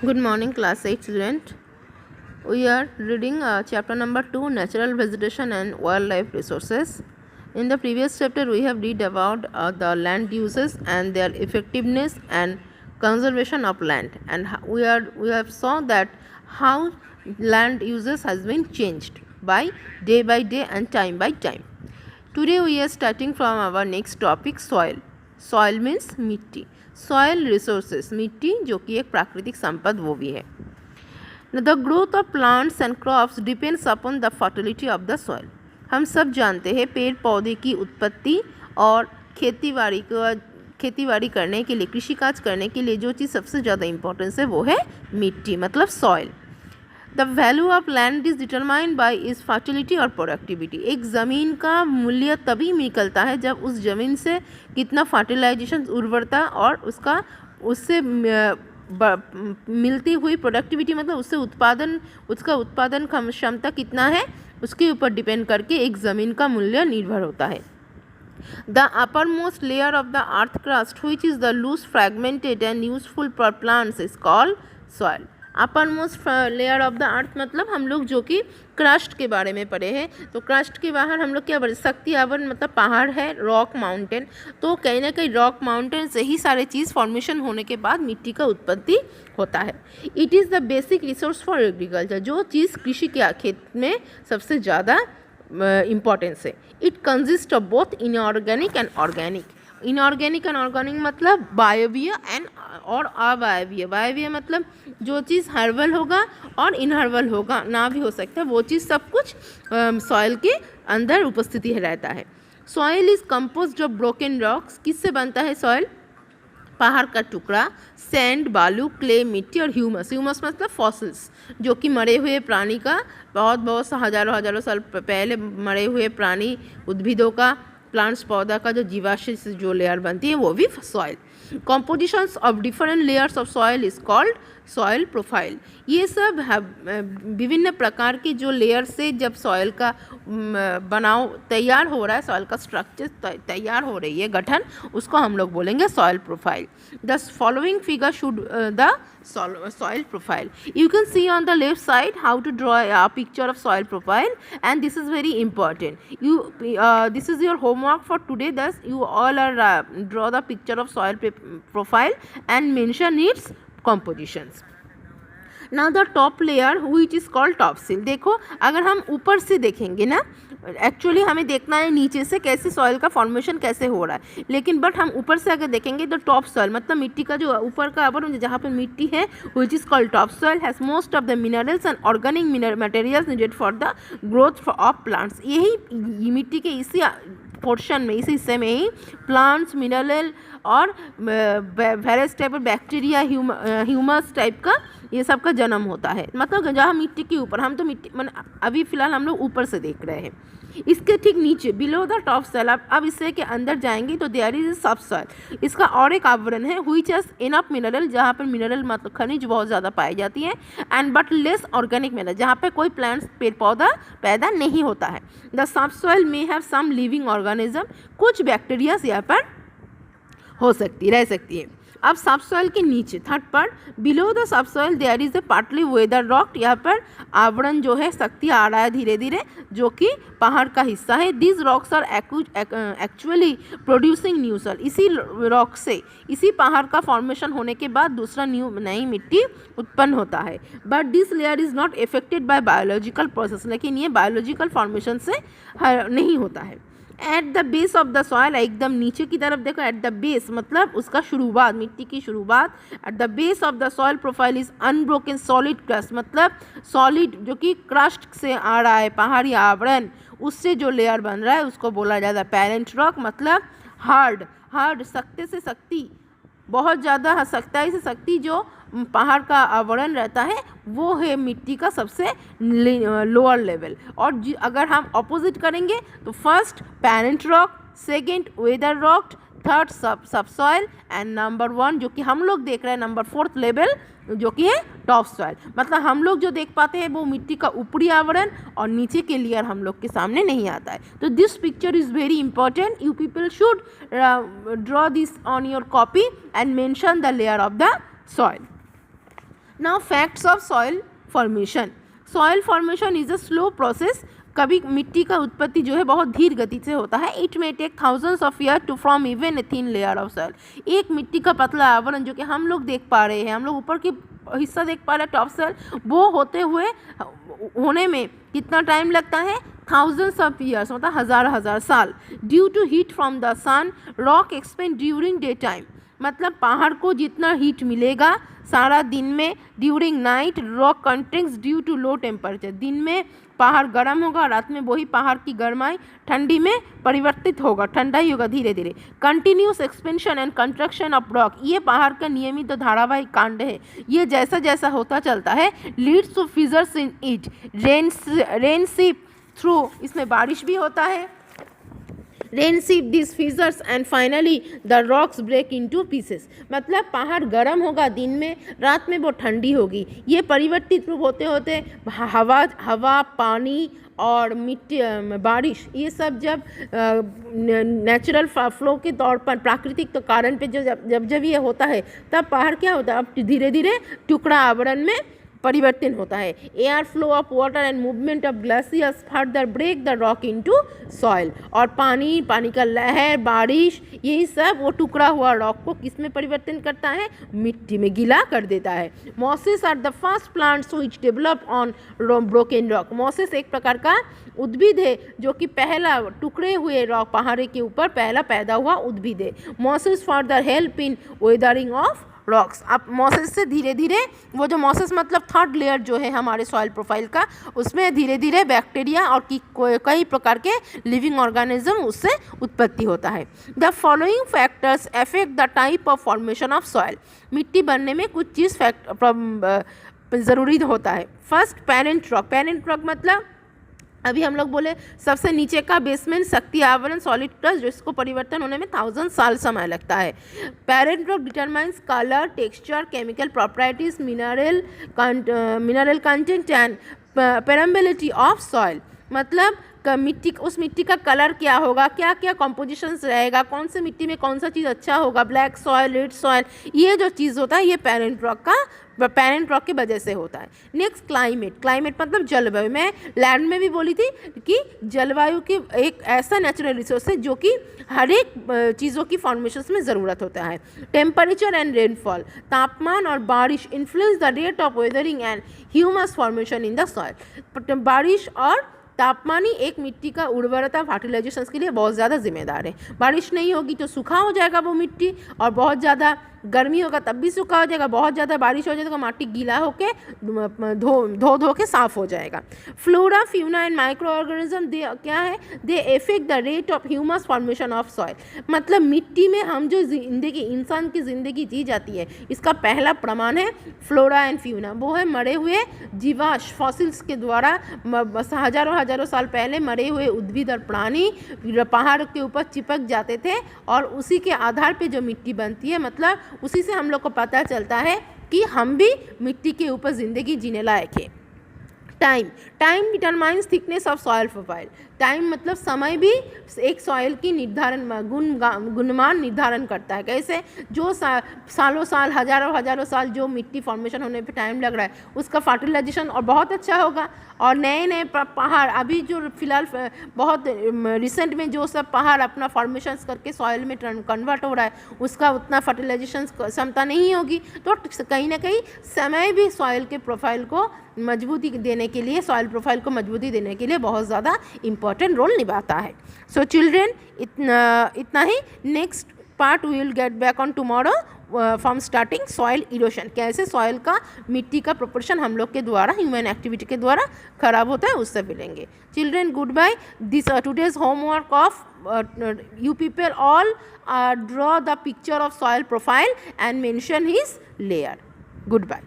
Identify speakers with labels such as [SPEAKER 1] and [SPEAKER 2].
[SPEAKER 1] Good morning, class 8 student. We are reading chapter number 2, Natural Vegetation and Wildlife Resources. In the previous chapter, we have read about the land uses and their effectiveness and conservation of land, and we have saw that how land uses has been changed by day and time by time. Today we are starting from our next topic, soil. Soil means मिट्टी. Soil resources, मिट्टी जो कि एक प्राकृतिक संपद वो भी है. The growth of plants and crops depends upon the fertility of the soil. हम सब जानते हैं पेड़ पौधे की उत्पत्ति और खेतीबाड़ी करने के लिए, कृषि काज करने के लिए जो चीज़ सबसे ज़्यादा इम्पोर्टेंस है वो है मिट्टी, मतलब soil. The value of land is determined by is fertility और प्रोडक्टिविटी. एक ज़मीन का मूल्य तभी निकलता है जब उस ज़मीन से कितना फर्टिलाइजेशन, उर्वरता और उससे मिलती हुई प्रोडक्टिविटी, मतलब उसका उत्पादन क्षमता कितना है, उसके ऊपर डिपेंड करके एक ज़मीन का मूल्य निर्भर होता है. The uppermost layer of the earth crust, which is the loose, fragmented and useful for plants, is called soil. Uppermost layer of the earth मतलब हम लोग जो कि क्रस्ट के बारे में पढ़े हैं, तो क्रस्ट के बाहर हम लोग क्या पढ़े, शक्ति आवरण मतलब पहाड़ है, रॉक माउंटेन. तो कहीं ना कहीं रॉक माउंटेन से ही सारे चीज़ फॉर्मेशन होने के बाद मिट्टी का उत्पत्ति होता है. It is the basic resource for agriculture. जो चीज़ कृषि के खेत में सबसे ज़्यादा इम्पॉर्टेंस है. It consist of both inorganic and organic. Inorganic and organic मतलब बायोवीय एंड और अबायोवीय. बायोवीय मतलब जो चीज़ हर्बल होगा और इनहर्बल होगा ना भी हो सकता है, वो चीज़ सब कुछ सॉइल के अंदर उपस्थिति रहता है. Soil is composed of broken rocks. किससे बनता है सॉइल? पहाड़ का टुकड़ा, सैंड, बालू, क्ले, मिट्टी और ह्यूमस. ह्यूमस मतलब फॉसिल्स, जो कि मरे हुए प्राणी का, बहुत हजारों साल पहले मरे हुए प्राणी, उद्भिदों का, प्लांट्स, पौधा का जो जीवाश्म से जो लेयर बनती है वो भी soil. Compositions of different layers of soil is called soil profile. ये सब विभिन्न प्रकार की जो लेयर से जब सॉइल का बनाव तैयार हो रहा है, सॉइल का स्ट्रक्चर तैयार हो रही है, गठन, उसको हम लोग बोलेंगे soil profile. The following figure should the soil profile. You can see on the left side how to draw a picture of soil profile, and this is very important. This is your homework for today. Thus you all are draw the picture of soil profile and mention its compositions. Now the top layer which is called topsoil. देखो अगर हम ऊपर से देखेंगे ना, actually हमें देखना है नीचे से कैसे सॉइल का फॉर्मेशन कैसे हो रहा है, लेकिन बट हम ऊपर से अगर देखेंगे तो टॉप सॉइल मतलब मिट्टी का जो ऊपर का आवरण जहाँ पे मिट्टी है, which is called top soil, has most of the minerals and organic materials needed for the growth of plants. यही मिट्टी के इसी पोर्शन में, इसी हिस्से में ही प्लांट्स, मिनरल और various type of bacteria, humus type का ये सब का जन्म होता है. मतलब जहाँ मिट्टी के ऊपर, हम तो मिट्टी अभी फ़िलहाल हम लोग ऊपर से देख रहे हैं, इसके ठीक नीचे बिलो द टॉप सॉइल. अब इससे के अंदर जाएंगे तो देयर इज सब सॉइल. इसका और एक आवरण है व्हिच हैज इनफ मिनरल, जहाँ पर मिनरल मतलब खनिज बहुत ज़्यादा पाई जाती है, and but less organic mineral, जहाँ पे कोई प्लांट्स पेड़ पौधा पैदा नहीं होता है. द सब सॉइल में हैव सम लिविंग ऑर्गेनिज्म. कुछ बैक्टीरियाज यहाँ पर रह सकती है. अब सब सॉइल के नीचे थर्ड पर below the sub soil there is a partly weather rock. यहाँ पर आवरण जो है शक्ति आ रहा है धीरे धीरे, जो कि पहाड़ का हिस्सा है. This rocks are actually producing new soil. इसी रॉक से, इसी पहाड़ का फॉर्मेशन होने के बाद दूसरा नई मिट्टी उत्पन्न होता है. But this layer is not affected by biological process. लेकिन ये बायोलॉजिकल फॉर्मेशन से नहीं होता है. At the base of the soil, एकदम नीचे की तरफ देखो, एट द बेस मतलब उसका शुरुआत, मिट्टी की शुरुआत. At the base of the soil profile is unbroken solid crust, मतलब सॉलिड जो कि क्रस्ट से आ रहा है, पहाड़ी आवरण, उससे जो लेयर बन रहा है उसको बोला जाता है पेरेंट रॉक. मतलब हार्ड सख्ते से शक्ति, बहुत ज़्यादा सख्ताई से शक्ति जो पहाड़ का आवरण रहता है, वो है मिट्टी का सबसे लोअर लेवल. और अगर हम अपोजिट करेंगे तो first parent rock, second weather rock, third sub soil, and number 1 जो कि हम लोग देख रहे हैं, नंबर 4th लेवल जो कि है टॉप सॉइल. मतलब हम लोग जो देख पाते हैं वो मिट्टी का ऊपरी आवरण, और नीचे के लेयर हम लोग के सामने नहीं आता है. तो this picture is very important. You people should draw this on your copy and mention the layer of the soil. Now facts of soil formation. Soil formation is a slow process. कभी मिट्टी का उत्पत्ति जो है बहुत धीर गति से होता है. It may take thousands of year to form even a thin layer of soil. एक मिट्टी का पतला आवरण जो कि हम लोग देख पा रहे हैं, हम लोग ऊपर की हिस्सा देख पा रहे हैं टॉप सॉइल, वो होने में कितना टाइम लगता है? थाउजेंड्स ऑफ ईयर्स, मतलब हजार साल. Due to heat from the sun rock expand during day time. मतलब पहाड़ को जितना हीट मिलेगा सारा दिन में, during night rock contracts due to low temperature. दिन में पहाड़ गर्म होगा, रात में वही पहाड़ की गर्माई ठंडी में परिवर्तित होगा, ठंडा ही होगा धीरे धीरे. Continuous expansion and construction of rock, ये पहाड़ का नियमित धारावाहिक कांड है. ये जैसा जैसा होता चलता है, leads to fissures in it. Rain seep through, इसमें बारिश भी होता है. Rain seep this fissures and finally the rocks break into pieces. मतलब पहाड़ गर्म होगा दिन में, रात में वो ठंडी होगी. ये परिवर्तित रूप होते होते हवा, पानी और मिट्टी, बारिश, ये सब जब नेचुरल फ्लो के तौर पर, प्राकृतिक तो कारण पे जब ये होता है, तब पहाड़ क्या होता है? अब धीरे धीरे टुकड़ा आवरण में परिवर्तन होता है. Air flow of water and movement of glaciers further break the rock into soil. और पानी का लहर, बारिश, यही सब वो टुकड़ा हुआ रॉक को किस में परिवर्तन करता है? मिट्टी में गीला कर देता है. Mosses are the first plants which develop on broken rock. Mosses एक प्रकार का उद्भिद है जो कि पहला टुकड़े हुए रॉक, पहाड़ के ऊपर पहला पैदा हुआ उद्भिद है. Mosses further help in weathering of rocks. अब मॉसेस से धीरे धीरे, वो जो मॉसेस मतलब थर्ड लेयर जो है हमारे सॉइल प्रोफाइल का, उसमें धीरे धीरे बैक्टीरिया और कई प्रकार के लिविंग ऑर्गेनिज्म उससे उत्पत्ति होता है. The following factors affect the type of formation of soil. मिट्टी बनने में कुछ चीज़ ज़रूरी होता है. First, parent rock. Parent rock मतलब अभी हम लोग बोले सबसे नीचे का बेसमेंट, शक्ति आवरण, सॉलिड क्रस्ट, जिसको परिवर्तन होने में 1000 साल समय लगता है. Parent rock determines colour, texture, chemical properties, mineral content and permeability of soil. मतलब उस मिट्टी का कलर क्या होगा, क्या क्या कॉम्पोजिशंस रहेगा, कौन से मिट्टी में कौन सा चीज़ अच्छा होगा, ब्लैक सॉइल, रेड सॉइल, ये जो चीज़ होता है ये पेरेंट रॉक की वजह से होता है. नेक्स्ट, क्लाइमेट मतलब जलवायु. मैं लैंड में भी बोली थी कि जलवायु की एक ऐसा नेचुरल रिसोर्स है जो कि हर एक चीज़ों की फॉर्मेशन में ज़रूरत होता है. Temperature and rainfall. तापमान और बारिश influence the rate of weathering and humus formation in the soil. बारिश और तापमान ही एक मिट्टी का उर्वरता, फर्टिलाइजेशन के लिए बहुत ज़्यादा जिम्मेदार है. बारिश नहीं होगी तो सूखा हो जाएगा वो मिट्टी, और बहुत ज़्यादा गर्मी होगा तब भी सूखा हो जाएगा, बहुत ज़्यादा बारिश हो जाएगा तो माटी गीला होके धो के साफ हो जाएगा. Flora, fauna and micro organism they क्या है? They affect the rate of humus formation of soil. मतलब मिट्टी में हम जो जिंदगी, इंसान की ज़िंदगी जी जाती है, इसका पहला प्रमाण है फ्लोरा एंड फ्यूना. वो है मरे हुए जीवाश्म, फॉसिल्स के द्वारा हजारों साल पहले मरे हुए उद्भिद और प्राणी पहाड़ के ऊपर चिपक जाते थे, और उसी के आधार पे जो मिट्टी बनती है, मतलब उसी से हम लोग को पता चलता है कि हम भी मिट्टी के ऊपर ज़िंदगी जीने लायक है. Time determines thickness of soil profile. Time मतलब समय भी एक सॉइल की गुणमान निर्धारण करता है. कैसे? जो सालों साल, हजारों साल जो मिट्टी फॉर्मेशन होने पे टाइम लग रहा है, उसका फर्टिलाइजेशन और बहुत अच्छा होगा. और नए पहाड़, अभी जो फिलहाल बहुत रिसेंट में जो सब पहाड़ अपना फॉर्मेशन करके सॉइल में कन्वर्ट हो रहा है, उसका उतना फर्टिलाइजेशन क्षमता नहीं होगी. तो कहीं ना कहीं समय भी सॉइल के प्रोफाइल को मजबूती देने के लिए, सॉइल प्रोफाइल को मजबूती देने के लिए बहुत ज़्यादा इम्पोर्टेंट रोल निभाता है. सो चिल्ड्रेन, इतना ही. Next part we will get back on tomorrow from starting soil erosion. कैसे सॉइल का, मिट्टी का प्रोपोर्शन हम लोग के द्वारा, ह्यूमन एक्टिविटी के द्वारा खराब होता है, उससे मिलेंगे. Children, goodbye. This today's homework of you people all draw the picture of soil profile and mention his layer. Goodbye.